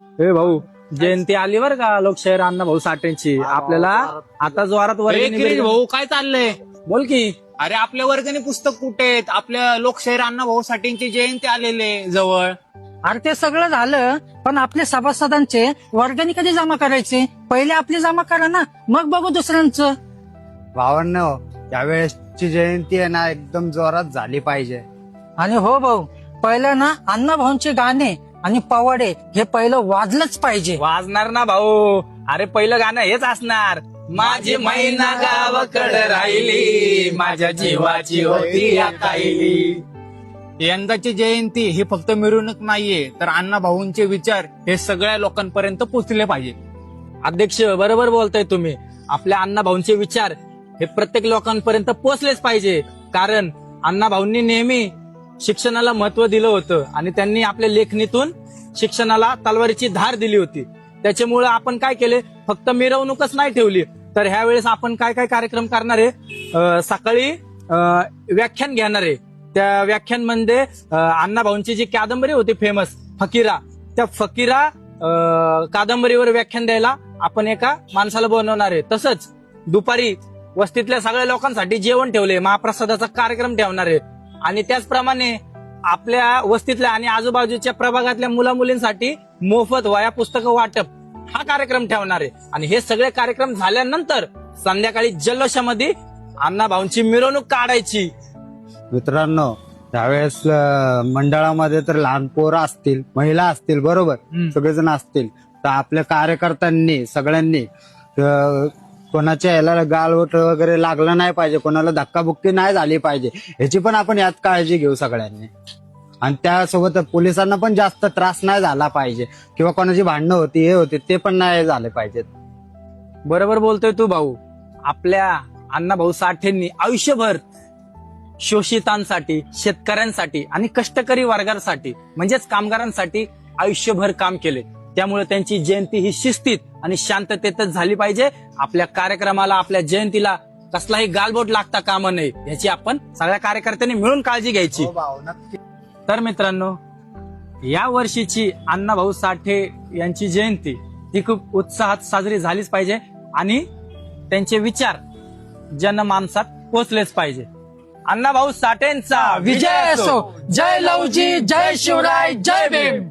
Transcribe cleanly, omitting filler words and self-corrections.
हे भाऊ, जयंती आली बर का लोकशाहीर अण्णाभाऊ साठेंची. आपल्याला आता जोरात वर्गणी भाऊ काय चाललंय? बोल की. अरे आपल्या वर्गाने पुस्तक कुठे आहेत? आपल्या लोकशाहीर अण्णाभाऊ साठेंची जयंती आलेले जवळ. अरे ते सगळं झालं, पण आपले सभासदांचे वर्गणी कधी जमा करायचे? पहिले आपली जमा करा ना, मग बघू दुसऱ्यांचं. भावांनो, यावेळेसची जयंती आहे ना एकदम जोरात झाली पाहिजे. आणि हो भाऊ, पहिलं ना अण्णाभाऊंचे गाणे आणि पवाडे हे पहिलं वाजलंच पाहिजे. वाजणार ना भाऊ. अरे पहिलं गाणं हेच असणार. माझी मैना गावाकडे राहिली, माझ्या जीवाची होती या काहिली. यंदाची जयंती ही फक्त मिरवणूक नाहीये, तर अण्णाभाऊंचे विचार हे सगळ्या लोकांपर्यंत पोहोचले पाहिजे. अध्यक्ष, बरोबर बोलताय तुम्ही. आपल्या अण्णाभाऊंचे विचार हे प्रत्येक लोकांपर्यंत पोहोचलेच पाहिजे. कारण अण्णाभाऊंनी नेहमी शिक्षणाला महत्व दिलं होतं आणि त्यांनी आपल्या लेखणीतून शिक्षणाला तलवारीची धार दिली होती. त्याच्यामुळे आपण काय केले, फक्त मिरवणूकच नाही ठेवली, तर ह्या वेळेस आपण काय काय कार्यक्रम करणार आहे. सकाळी व्याख्यान घेणार आहे. त्या व्याख्यानमध्ये अण्णाभाऊंची जी कादंबरी होती फेमस फकीरा, त्या फकीरा कादंबरीवर व्याख्यान द्यायला आपण एका माणसाला बनवणार आहे. तसंच दुपारी वस्तीतल्या सगळ्या लोकांसाठी जेवण ठेवले, महाप्रसादाचा कार्यक्रम ठेवणार आहे. आणि त्याचप्रमाणे आपल्या वस्तीतल्या आणि आजूबाजूच्या प्रभागातल्या मुला मुलींसाठी मोफत वह्या पुस्तकं वाटप हा कार्यक्रम ठेवणार आहे. आणि हे सगळे कार्यक्रम झाल्यानंतर संध्याकाळी जल्लोषामध्ये अण्णाभाऊंची मिरवणूक काढायची. मित्रांनो, त्यावेळेस मंडळामध्ये तर लहान पोरं असतील, महिला असतील, बरोबर, सगळेजण असतील. तर आपल्या कार्यकर्त्यांनी सगळ्यांनी कोणाच्या याला गालवट वगैरे लागलं नाही पाहिजे, कोणाला धक्काबुक्की नाही झाली पाहिजे, ह्याची पण आपण यात काळजी घेऊ सगळ्यांनी. आणि त्यासोबत पोलिसांना पण जास्त त्रास नाही झाला पाहिजे, किंवा कोणाची भांडणं होती हे होते ते पण नाही झाले पाहिजेत. बरोबर बोलतोय तू भाऊ. आपल्या अण्णाभाऊ साठेंनी आयुष्यभर शोषितांसाठी, शेतकऱ्यांसाठी आणि कष्टकरी वर्गासाठी म्हणजेच कामगारांसाठी आयुष्यभर काम केले. त्यामुळे त्यांची जयंती ही शिस्तीत आणि शांततेतच झाली पाहिजे. आपल्या कार्यक्रमाला, आपल्या जयंतीला कसलाही गालबोट लागता कामा नये, याची आपण सगळ्या कार्यकर्त्यांनी मिळून काळजी घ्यायची. तर मित्रांनो, या वर्षीची अण्णाभाऊ साठे यांची जयंती ही खूप उत्साहात साजरी झालीच पाहिजे आणि त्यांचे विचार जनमानसात पोचलेच पाहिजे. अण्णाभाऊ साठेंचा विजय असो. जय लवजी, जय शिवराय, जय भीम.